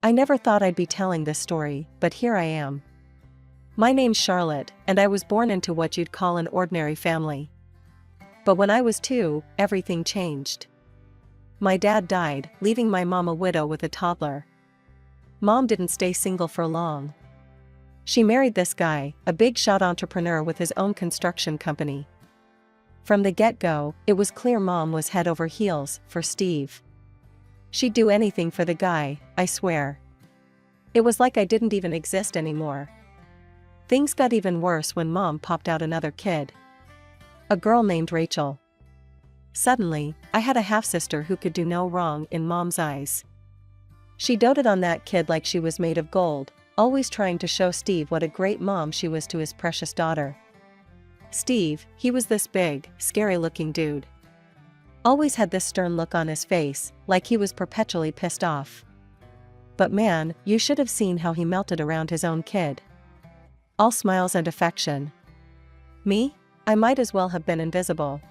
I never thought I'd be telling this story, but here I am. My name's Charlotte, and I was born into what you'd call an ordinary family. But when I was 2, everything changed. My dad died, leaving my mom a widow with a toddler. Mom didn't stay single for long. She married this guy, a big-shot entrepreneur with his own construction company. From the get-go, it was clear Mom was head over heels for Steve. She'd do anything for the guy, I swear. It was like I didn't even exist anymore. Things got even worse when Mom popped out another kid. A girl named Rachel. Suddenly, I had a half-sister who could do no wrong in Mom's eyes. She doted on that kid like she was made of gold, always trying to show Steve what a great mom she was to his precious daughter. Steve, he was this big, scary-looking dude. Always had this stern look on his face, like he was perpetually pissed off. But man, you should have seen how he melted around his own kid. All smiles and affection. Me? I might as well have been invisible.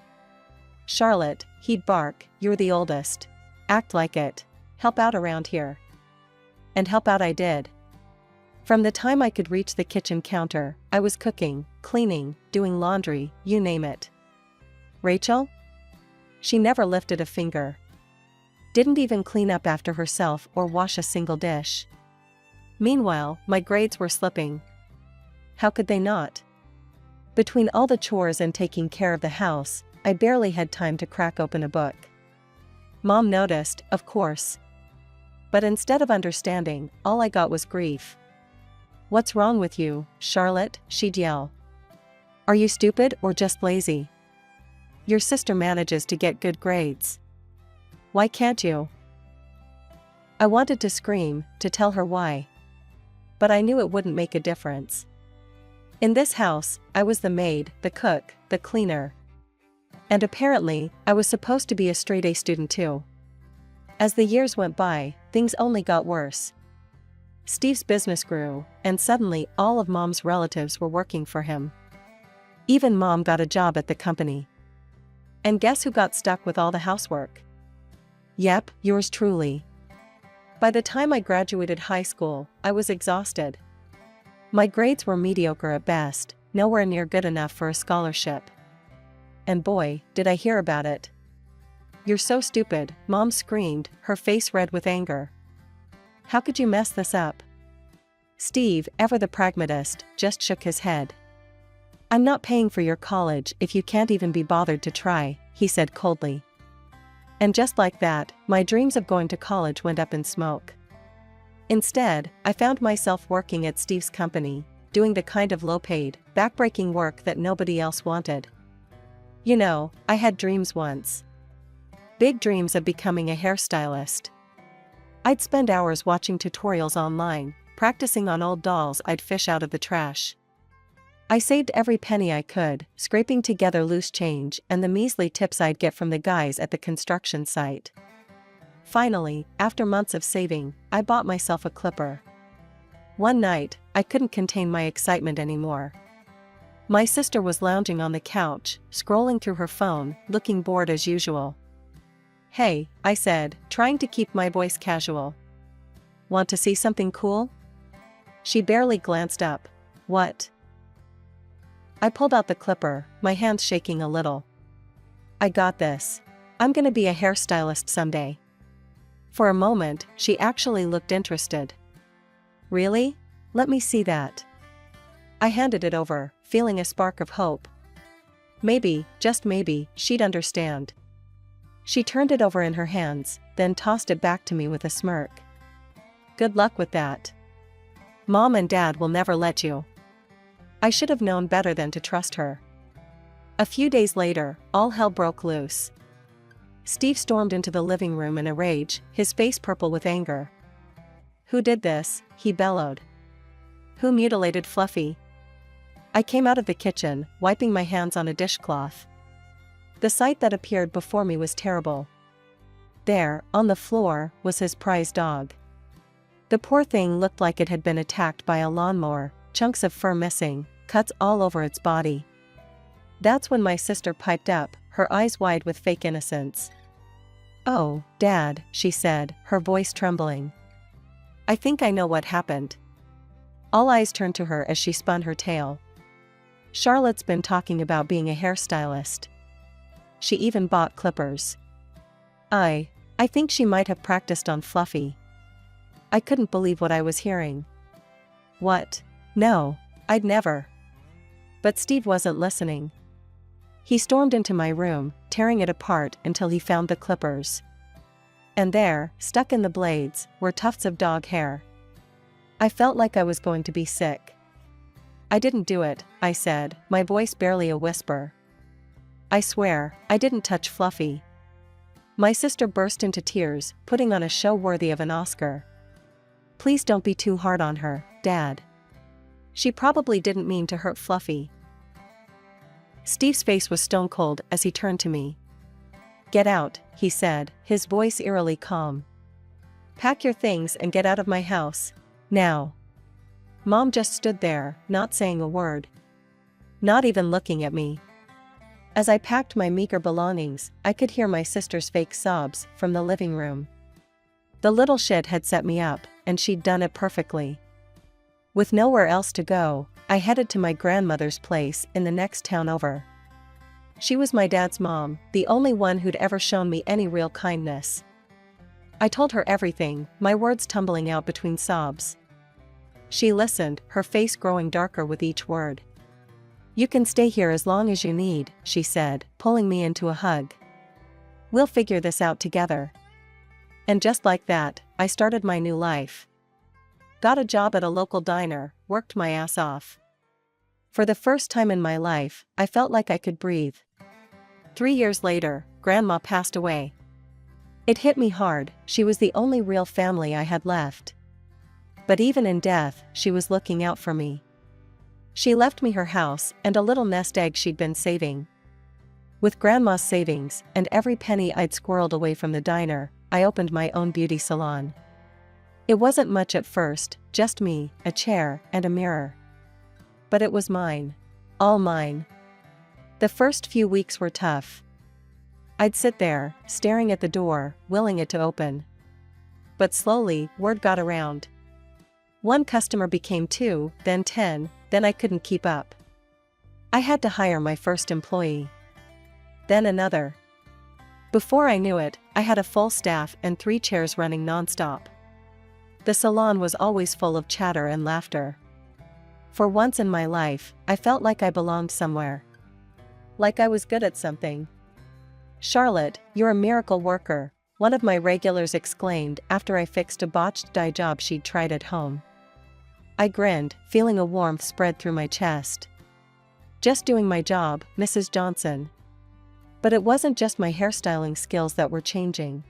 Charlotte, he'd bark, you're the oldest. Act like it. Help out around here. And help out I did. From the time I could reach the kitchen counter, I was cooking, cleaning, doing laundry, you name it. Rachel? She never lifted a finger. Didn't even clean up after herself or wash a single dish. Meanwhile, my grades were slipping. How could they not? Between all the chores and taking care of the house, I barely had time to crack open a book. Mom noticed, of course. But instead of understanding, all I got was grief. What's wrong with you, Charlotte? She'd yell. Are you stupid or just lazy? Your sister manages to get good grades. Why can't you? I wanted to scream, to tell her why. But I knew it wouldn't make a difference. In this house, I was the maid, the cook, the cleaner. And apparently, I was supposed to be a straight-A student too. As the years went by, things only got worse. Steve's business grew, and suddenly all of Mom's relatives were working for him. Even Mom got a job at the company. And guess who got stuck with all the housework? Yep, yours truly. By the time I graduated high school, I was exhausted. My grades were mediocre at best, nowhere near good enough for a scholarship. And boy, did I hear about it. You're so stupid, Mom screamed, her face red with anger. How could you mess this up? Steve, ever the pragmatist, just shook his head. I'm not paying for your college if you can't even be bothered to try, he said coldly. And just like that, my dreams of going to college went up in smoke. Instead, I found myself working at Steve's company, doing the kind of low-paid, back-breaking work that nobody else wanted. You know, I had dreams once. Big dreams of becoming a hairstylist. I'd spend hours watching tutorials online, practicing on old dolls I'd fish out of the trash. I saved every penny I could, scraping together loose change and the measly tips I'd get from the guys at the construction site. Finally, after months of saving, I bought myself a clipper. One night, I couldn't contain my excitement anymore. My sister was lounging on the couch, scrolling through her phone, looking bored as usual. Hey, I said, trying to keep my voice casual. Want to see something cool? She barely glanced up. What? I pulled out the clipper, my hands shaking a little. I got this. I'm gonna be a hairstylist someday. For a moment, she actually looked interested. Really? Let me see that. I handed it over, feeling a spark of hope. Maybe, just maybe, she'd understand. She turned it over in her hands, then tossed it back to me with a smirk. Good luck with that. Mom and Dad will never let you. I should have known better than to trust her. A few days later, all hell broke loose. Steve stormed into the living room in a rage, his face purple with anger. Who did this? He bellowed. Who mutilated Fluffy? I came out of the kitchen, wiping my hands on a dishcloth. The sight that appeared before me was terrible. There, on the floor, was his prize dog. The poor thing looked like it had been attacked by a lawnmower, chunks of fur missing, cuts all over its body. That's when my sister piped up, her eyes wide with fake innocence. Oh, Dad, she said, her voice trembling. I think I know what happened. All eyes turned to her as she spun her tale. Charlotte's been talking about being a hairstylist. She even bought clippers. I think she might have practiced on Fluffy. I couldn't believe what I was hearing. What? No, I'd never. But Steve wasn't listening. He stormed into my room, tearing it apart until he found the clippers. And there, stuck in the blades, were tufts of dog hair. I felt like I was going to be sick. I didn't do it, I said, my voice barely a whisper. I swear, I didn't touch Fluffy. My sister burst into tears, putting on a show worthy of an Oscar. Please don't be too hard on her, Dad. She probably didn't mean to hurt Fluffy. Steve's face was stone cold as he turned to me. Get out, he said, his voice eerily calm. Pack your things and get out of my house, now. Mom just stood there, not saying a word. Not even looking at me. As I packed my meager belongings, I could hear my sister's fake sobs from the living room. The little shit had set me up, and she'd done it perfectly. With nowhere else to go, I headed to my grandmother's place in the next town over. She was my dad's mom, the only one who'd ever shown me any real kindness. I told her everything, my words tumbling out between sobs. She listened, her face growing darker with each word. You can stay here as long as you need, she said, pulling me into a hug. We'll figure this out together. And just like that, I started my new life. Got a job at a local diner, worked my ass off. For the first time in my life, I felt like I could breathe. 3 years later, Grandma passed away. It hit me hard, she was the only real family I had left. But even in death, she was looking out for me. She left me her house and a little nest egg she'd been saving. With Grandma's savings and every penny I'd squirreled away from the diner, I opened my own beauty salon. It wasn't much at first, just me, a chair, and a mirror. But it was mine. All mine. The first few weeks were tough. I'd sit there, staring at the door, willing it to open. But slowly, word got around. One customer became 2, then 10, then I couldn't keep up. I had to hire my first employee. Then another. Before I knew it, I had a full staff and 3 chairs running nonstop. The salon was always full of chatter and laughter. For once in my life, I felt like I belonged somewhere. Like I was good at something. Charlotte, you're a miracle worker, one of my regulars exclaimed after I fixed a botched dye job she'd tried at home. I grinned, feeling a warmth spread through my chest. Just doing my job, Mrs. Johnson. But it wasn't just my hairstyling skills that were changing.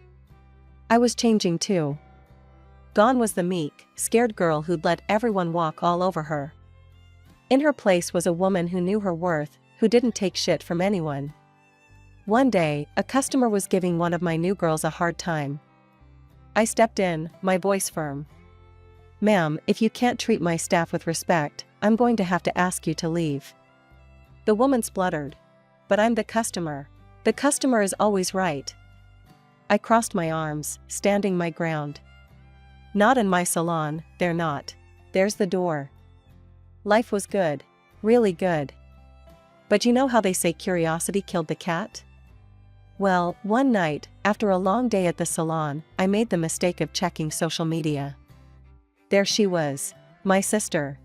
I was changing too. Gone was the meek, scared girl who'd let everyone walk all over her. In her place was a woman who knew her worth, who didn't take shit from anyone. One day, a customer was giving one of my new girls a hard time. I stepped in, my voice firm. Ma'am, if you can't treat my staff with respect, I'm going to have to ask you to leave. The woman spluttered. But I'm the customer. The customer is always right. I crossed my arms, standing my ground. Not in my salon, they're not. There's the door. Life was good. Really good. But you know how they say curiosity killed the cat? Well, one night, after a long day at the salon, I made the mistake of checking social media. There she was, my sister.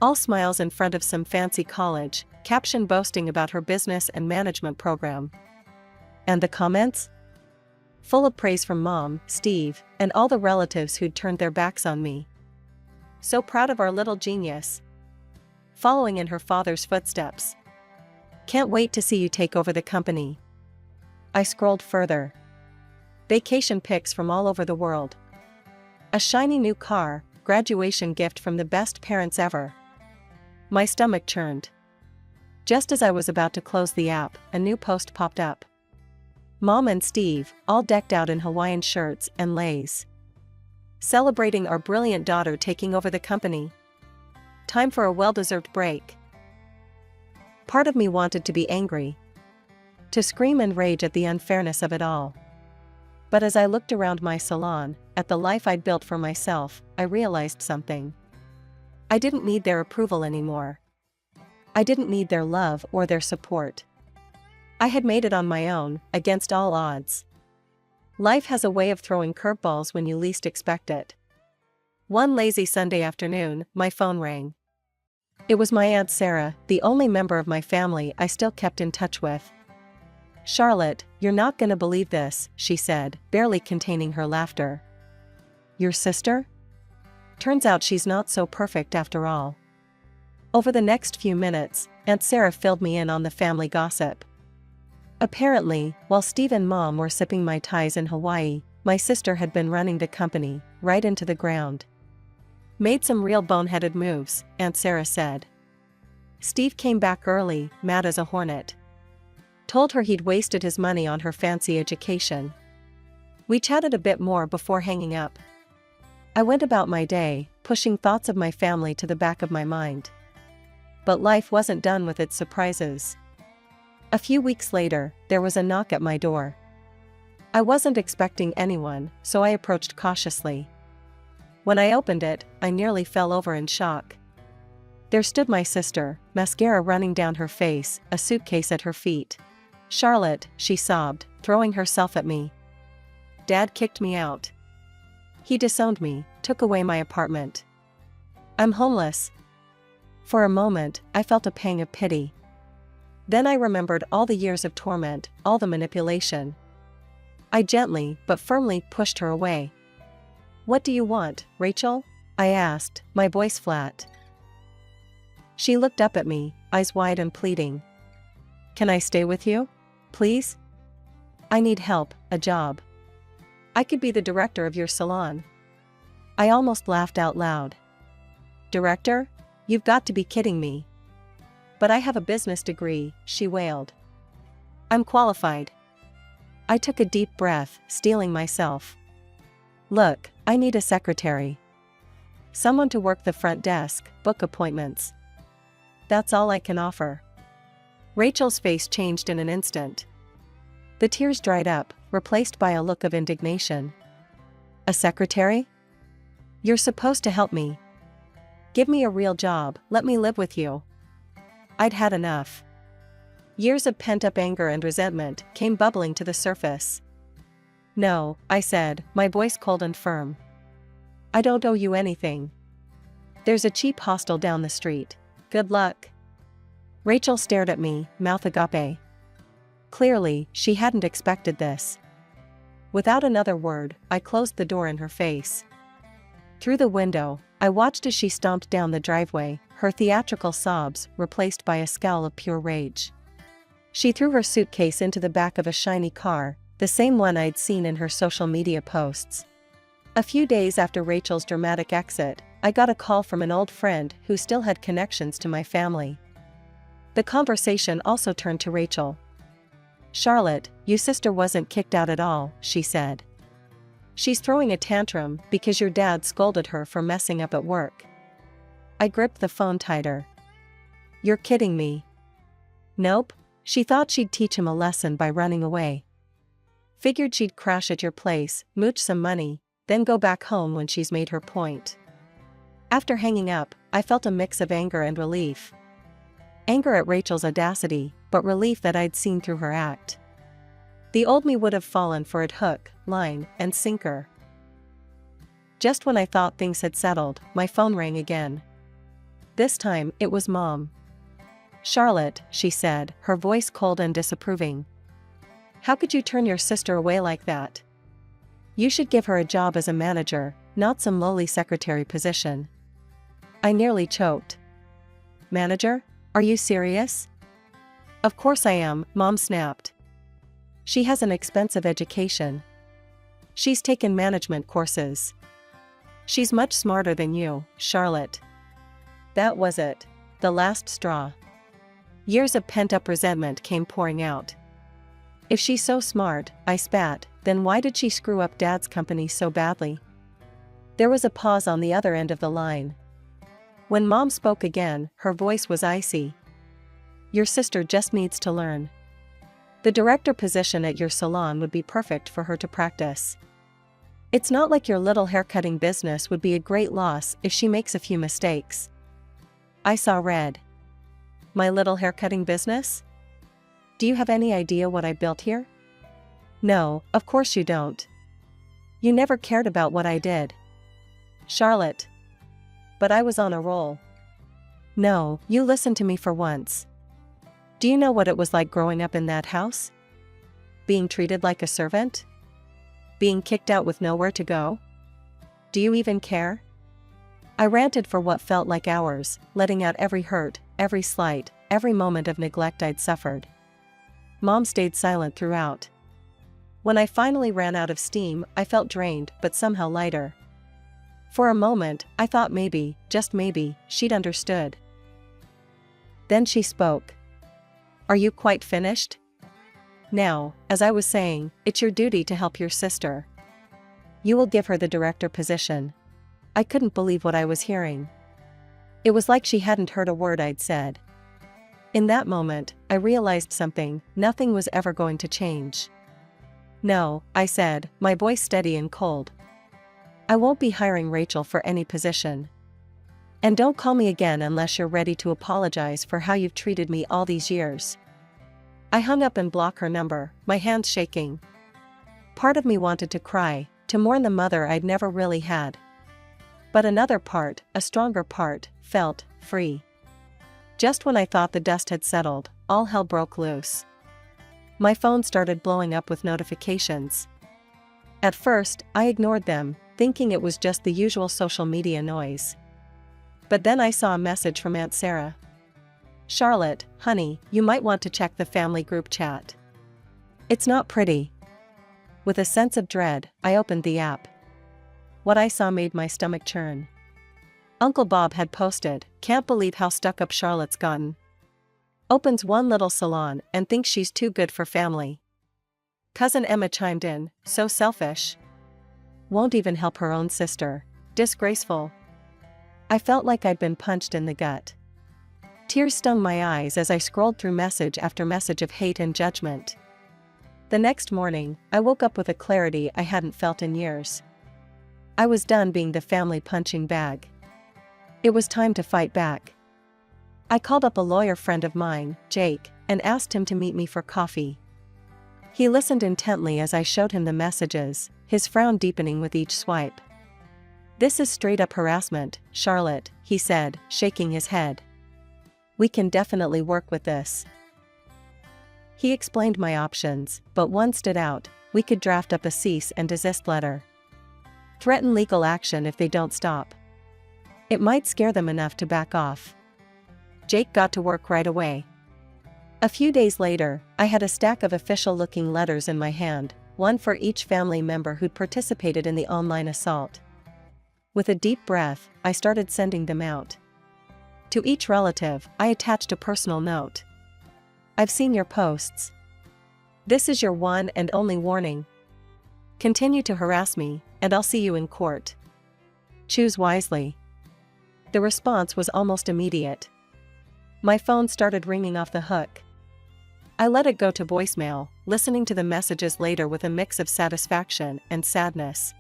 All smiles in front of some fancy college, caption boasting about her business and management program. And the comments? Full of praise from Mom, Steve, and all the relatives who'd turned their backs on me. So proud of our little genius. Following in her father's footsteps. Can't wait to see you take over the company. I scrolled further. Vacation pics from all over the world. A shiny new car, graduation gift from the best parents ever. My stomach churned. Just as I was about to close the app, a new post popped up. Mom and Steve, all decked out in Hawaiian shirts and leis. Celebrating our brilliant daughter taking over the company. Time for a well-deserved break. Part of me wanted to be angry. To scream and rage at the unfairness of it all. But as I looked around my salon, at the life I'd built for myself, I realized something. I didn't need their approval anymore. I didn't need their love or their support. I had made it on my own, against all odds. Life has a way of throwing curveballs when you least expect it. One lazy Sunday afternoon, my phone rang. It was my Aunt Sarah, the only member of my family I still kept in touch with. "Charlotte, you're not gonna believe this," she said, barely containing her laughter. "Your sister? Turns out she's not so perfect after all." Over the next few minutes, Aunt Sarah filled me in on the family gossip. Apparently, while Steve and Mom were sipping Mai Tais in Hawaii, my sister had been running the company, right into the ground. "Made some real boneheaded moves," Aunt Sarah said. "Steve came back early, mad as a hornet. Told her he'd wasted his money on her fancy education." We chatted a bit more before hanging up. I went about my day, pushing thoughts of my family to the back of my mind. But life wasn't done with its surprises. A few weeks later, there was a knock at my door. I wasn't expecting anyone, so I approached cautiously. When I opened it, I nearly fell over in shock. There stood my sister, mascara running down her face, a suitcase at her feet. "Charlotte," she sobbed, throwing herself at me. "Dad kicked me out. He disowned me, took away my apartment. I'm homeless." For a moment, I felt a pang of pity. Then I remembered all the years of torment, all the manipulation. I gently, but firmly, pushed her away. "What do you want, Rachel?" I asked, my voice flat. She looked up at me, eyes wide and pleading. "Can I stay with you? Please? I need help, a job. I could be the director of your salon." I almost laughed out loud. "Director? You've got to be kidding me." "But I have a business degree," she wailed. "I'm qualified." I took a deep breath, steeling myself. "Look, I need a secretary. Someone to work the front desk, book appointments. That's all I can offer." Rachel's face changed in an instant. The tears dried up, replaced by a look of indignation. "A secretary? You're supposed to help me. Give me a real job, let me live with you." I'd had enough. Years of pent-up anger and resentment came bubbling to the surface. "No," I said, my voice cold and firm. "I don't owe you anything. There's a cheap hostel down the street. Good luck." Rachel stared at me, mouth agape. Clearly, she hadn't expected this. Without another word, I closed the door in her face. Through the window, I watched as she stomped down the driveway, her theatrical sobs replaced by a scowl of pure rage. She threw her suitcase into the back of a shiny car, the same one I'd seen in her social media posts. A few days after Rachel's dramatic exit, I got a call from an old friend who still had connections to my family. The conversation also turned to Rachel. "Charlotte, your sister wasn't kicked out at all," she said. "She's throwing a tantrum because your dad scolded her for messing up at work." I gripped the phone tighter. "You're kidding me." "Nope. She thought she'd teach him a lesson by running away. Figured she'd crash at your place, mooch some money, then go back home when she's made her point." After hanging up, I felt a mix of anger and relief. Anger at Rachel's audacity, but relief that I'd seen through her act. The old me would have fallen for it hook, line, and sinker. Just when I thought things had settled, my phone rang again. This time, it was Mom. "Charlotte," she said, her voice cold and disapproving. "How could you turn your sister away like that? You should give her a job as a manager, not some lowly secretary position." I nearly choked. "Manager? Are you serious?" "Of course I am," Mom snapped. "She has an expensive education. She's taken management courses. She's much smarter than you, Charlotte." That was it. The last straw. Years of pent-up resentment came pouring out. If she's so smart, I spat, then why did she screw up Dad's company so badly? There was a pause on the other end of the line. When Mom spoke again, her voice was icy. "Your sister just needs to learn. The director position at your salon would be perfect for her to practice. It's not like your little haircutting business would be a great loss if she makes a few mistakes. I saw red. My little haircutting business? Do you have any idea what I built here? No, of course you don't. You never cared about what I did. Charlotte. But I was on a roll. No, you listened to me for once. Do you know what it was like growing up in that house? Being treated like a servant? Being kicked out with nowhere to go? Do you even care? I ranted for what felt like hours, letting out every hurt, every slight, every moment of neglect I'd suffered. Mom stayed silent throughout. When I finally ran out of steam, I felt drained but somehow lighter. For a moment, I thought maybe, just maybe, she'd understood. Then she spoke. Are you quite finished? Now, as I was saying, it's your duty to help your sister. You will give her the director position. I couldn't believe what I was hearing. It was like she hadn't heard a word I'd said. In that moment, I realized something: nothing was ever going to change. No, I said, my voice steady and cold. I won't be hiring Rachel for any position. And don't call me again unless you're ready to apologize for how you've treated me all these years. I hung up and blocked her number, my hands shaking. Part of me wanted to cry, to mourn the mother I'd never really had. But another part, a stronger part, felt free. Just when I thought the dust had settled, all hell broke loose. My phone started blowing up with notifications. At first, I ignored them, thinking it was just the usual social media noise. But then I saw a message from Aunt Sarah. Charlotte, honey, you might want to check the family group chat. It's not pretty. With a sense of dread, I opened the app. What I saw made my stomach churn. Uncle Bob had posted, "Can't believe how stuck up Charlotte's gotten. Opens one little salon and thinks she's too good for family." Cousin Emma chimed in, "So selfish. Won't even help her own sister. Disgraceful." I felt like I'd been punched in the gut. Tears stung my eyes as I scrolled through message after message of hate and judgment. The next morning, I woke up with a clarity I hadn't felt in years. I was done being the family punching bag. It was time to fight back. I called up a lawyer friend of mine, Jake, and asked him to meet me for coffee. He listened intently as I showed him the messages, his frown deepening with each swipe. "This is straight up harassment, Charlotte," he said, shaking his head. "We can definitely work with this." He explained my options, but one stood out: we could draft up a cease and desist letter. Threaten legal action if they don't stop. It might scare them enough to back off. Jake got to work right away. A few days later, I had a stack of official-looking letters in my hand, one for each family member who'd participated in the online assault. With a deep breath, I started sending them out. To each relative, I attached a personal note. "I've seen your posts. This is your one and only warning. Continue to harass me, and I'll see you in court. Choose wisely." The response was almost immediate. My phone started ringing off the hook. I let it go to voicemail, listening to the messages later with a mix of satisfaction and sadness.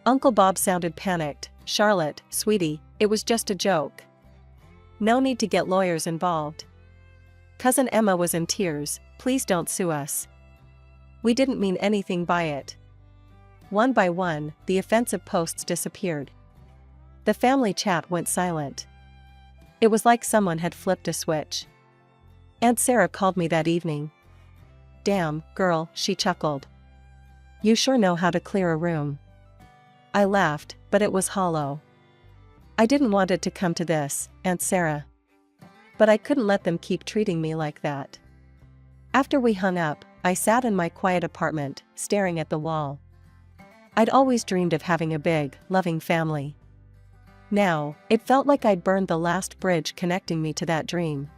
Uncle Bob sounded panicked. "Charlotte, sweetie, it was just a joke. No need to get lawyers involved." Cousin Emma was in tears. "Please don't sue us. We didn't mean anything by it." One by one, the offensive posts disappeared. The family chat went silent. It was like someone had flipped a switch. Aunt Sarah called me that evening. "Damn, girl," she chuckled. "You sure know how to clear a room." I laughed, but it was hollow. I didn't want it to come to this, Aunt Sarah. But I couldn't let them keep treating me like that. After we hung up, I sat in my quiet apartment, staring at the wall. I'd always dreamed of having a big, loving family. Now, it felt like I'd burned the last bridge connecting me to that dream.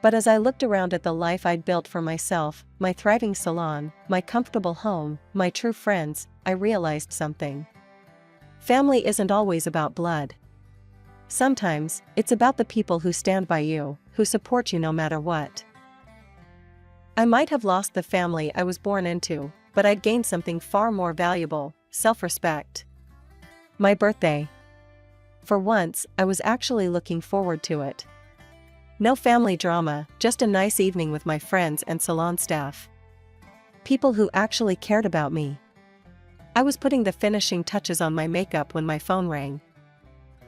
But as I looked around at the life I'd built for myself, my thriving salon, my comfortable home, my true friends, I realized something. Family isn't always about blood. Sometimes, it's about the people who stand by you, who support you no matter what. I might have lost the family I was born into, but I'd gained something far more valuable: self-respect. My birthday. For once, I was actually looking forward to it. No family drama, just a nice evening with my friends and salon staff. People who actually cared about me. I was putting the finishing touches on my makeup when my phone rang.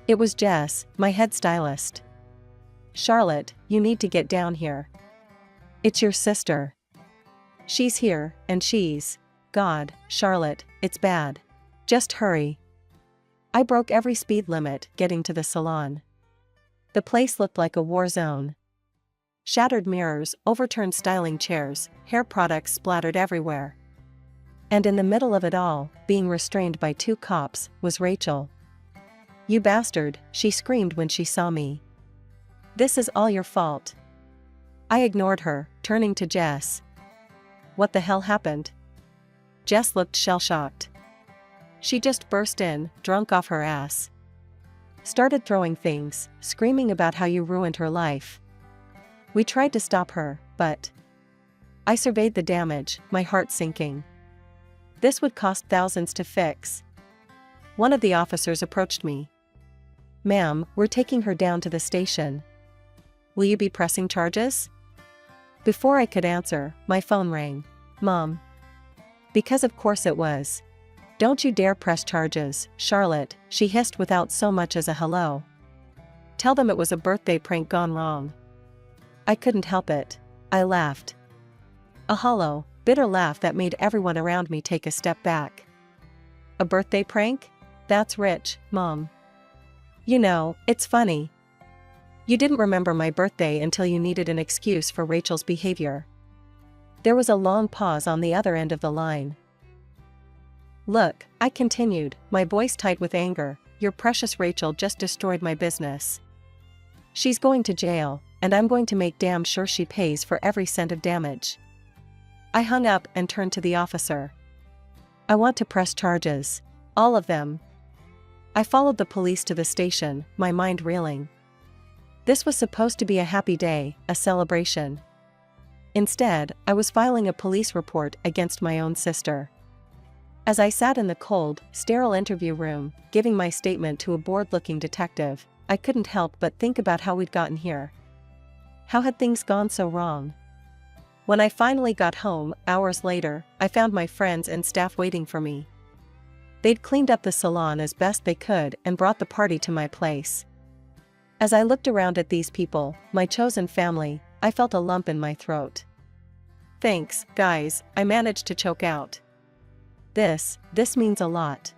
It was Jess, my head stylist. "Charlotte, you need to get down here. It's your sister. She's here, and God, Charlotte, it's bad. Just hurry." I broke every speed limit getting to the salon. The place looked like a war zone. Shattered mirrors, overturned styling chairs, hair products splattered everywhere. And in the middle of it all, being restrained by 2 cops, was Rachel. "You bastard," she screamed when she saw me. "This is all your fault." I ignored her, turning to Jess. "What the hell happened?" Jess looked shell-shocked. She just burst in, drunk off her ass. Started throwing things, screaming about how you ruined her life. We tried to stop her, but I surveyed the damage, my heart sinking. This would cost thousands to fix. One of the officers approached me. "Ma'am, we're taking her down to the station. Will you be pressing charges?" Before I could answer, my phone rang. "Mom." Because of course it was. "Don't you dare press charges, Charlotte," she hissed without so much as a hello. "Tell them it was a birthday prank gone wrong." I couldn't help it. I laughed. A hollow, bitter laugh that made everyone around me take a step back. "A birthday prank? That's rich, Mom. You know, it's funny. You didn't remember my birthday until you needed an excuse for Rachel's behavior." There was a long pause on the other end of the line. "Look," I continued, my voice tight with anger, "your precious Rachel just destroyed my business. She's going to jail, and I'm going to make damn sure she pays for every cent of damage." I hung up and turned to the officer. "I want to press charges. All of them." I followed the police to the station, my mind reeling. This was supposed to be a happy day, a celebration. Instead, I was filing a police report against my own sister. As I sat in the cold, sterile interview room, giving my statement to a bored-looking detective, I couldn't help but think about how we'd gotten here. How had things gone so wrong? When I finally got home, hours later, I found my friends and staff waiting for me. They'd cleaned up the salon as best they could and brought the party to my place. As I looked around at these people, my chosen family, I felt a lump in my throat. "Thanks, guys," I managed to choke out. This means a lot."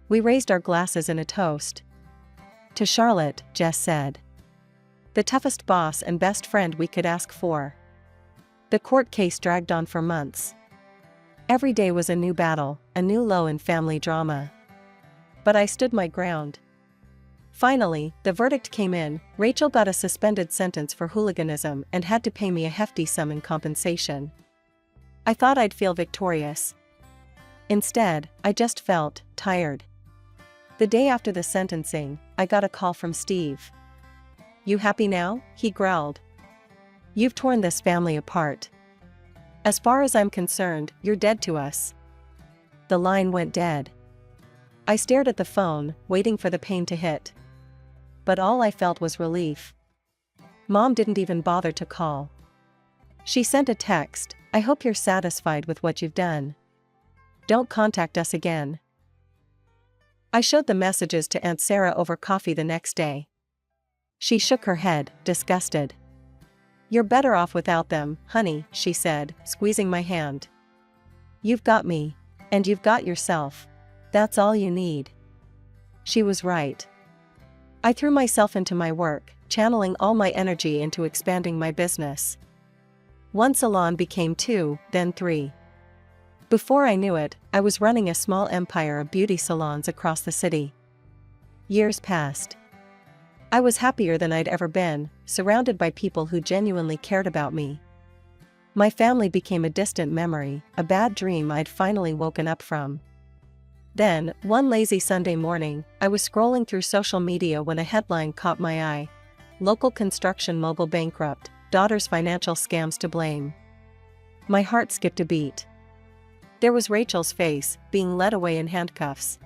We raised our glasses in a toast. "To Charlotte," Jess said. "The toughest boss and best friend we could ask for." The court case dragged on for months. Every day was a new battle, a new low in family drama. But I stood my ground. Finally, the verdict came in. Rachel got a suspended sentence for hooliganism and had to pay me a hefty sum in compensation. I thought I'd feel victorious. Instead, I just felt tired. The day after the sentencing, I got a call from Steve. "You happy now?" he growled. "You've torn this family apart. As far as I'm concerned, you're dead to us." The line went dead. I stared at the phone, waiting for the pain to hit. But all I felt was relief. Mom didn't even bother to call. She sent a text, "I hope you're satisfied with what you've done. Don't contact us again." I showed the messages to Aunt Sarah over coffee the next day. She shook her head, disgusted. "You're better off without them, honey," she said, squeezing my hand. "You've got me. And you've got yourself. That's all you need." She was right. I threw myself into my work, channeling all my energy into expanding my business. One salon became 2, then 3. Before I knew it, I was running a small empire of beauty salons across the city. Years passed. I was happier than I'd ever been, surrounded by people who genuinely cared about me. My family became a distant memory, a bad dream I'd finally woken up from. Then, one lazy Sunday morning, I was scrolling through social media when a headline caught my eye. "Local construction mogul bankrupt, daughter's financial scams to blame." My heart skipped a beat. There was Rachel's face, being led away in handcuffs.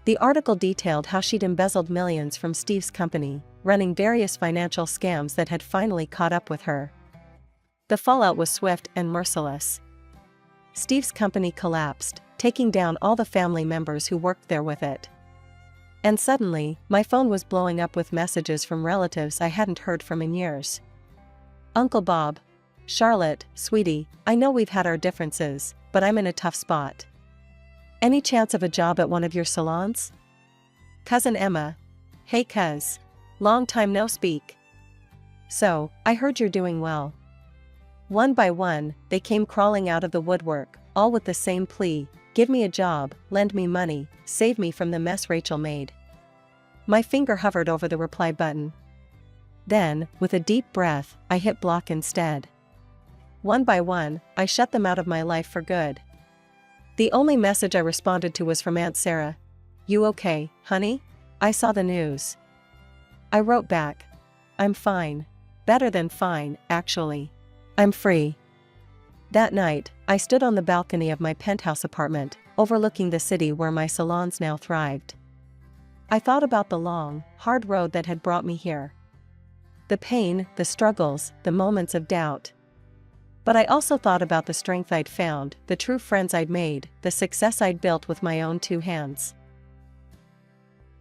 The article detailed how she'd embezzled millions from Steve's company, running various financial scams that had finally caught up with her. The fallout was swift and merciless. Steve's company collapsed, taking down all the family members who worked there with it. And suddenly, my phone was blowing up with messages from relatives I hadn't heard from in years. Uncle Bob. Charlotte, sweetie, I know we've had our differences, but I'm in a tough spot. Any chance of a job at one of your salons? Cousin Emma. Hey cuz. Long time no speak. So, I heard you're doing well. One by one, they came crawling out of the woodwork, all with the same plea: give me a job, lend me money, save me from the mess Rachel made. My finger hovered over the reply button. Then, with a deep breath, I hit block instead. One by one, I shut them out of my life for good. The only message I responded to was from Aunt Sarah. You okay, honey? I saw the news. I wrote back. I'm fine. Better than fine, actually. I'm free. That night, I stood on the balcony of my penthouse apartment, overlooking the city where my salons now thrived. I thought about the long, hard road that had brought me here. The pain, the struggles, the moments of doubt. But I also thought about the strength I'd found, the true friends I'd made, the success I'd built with my own two hands.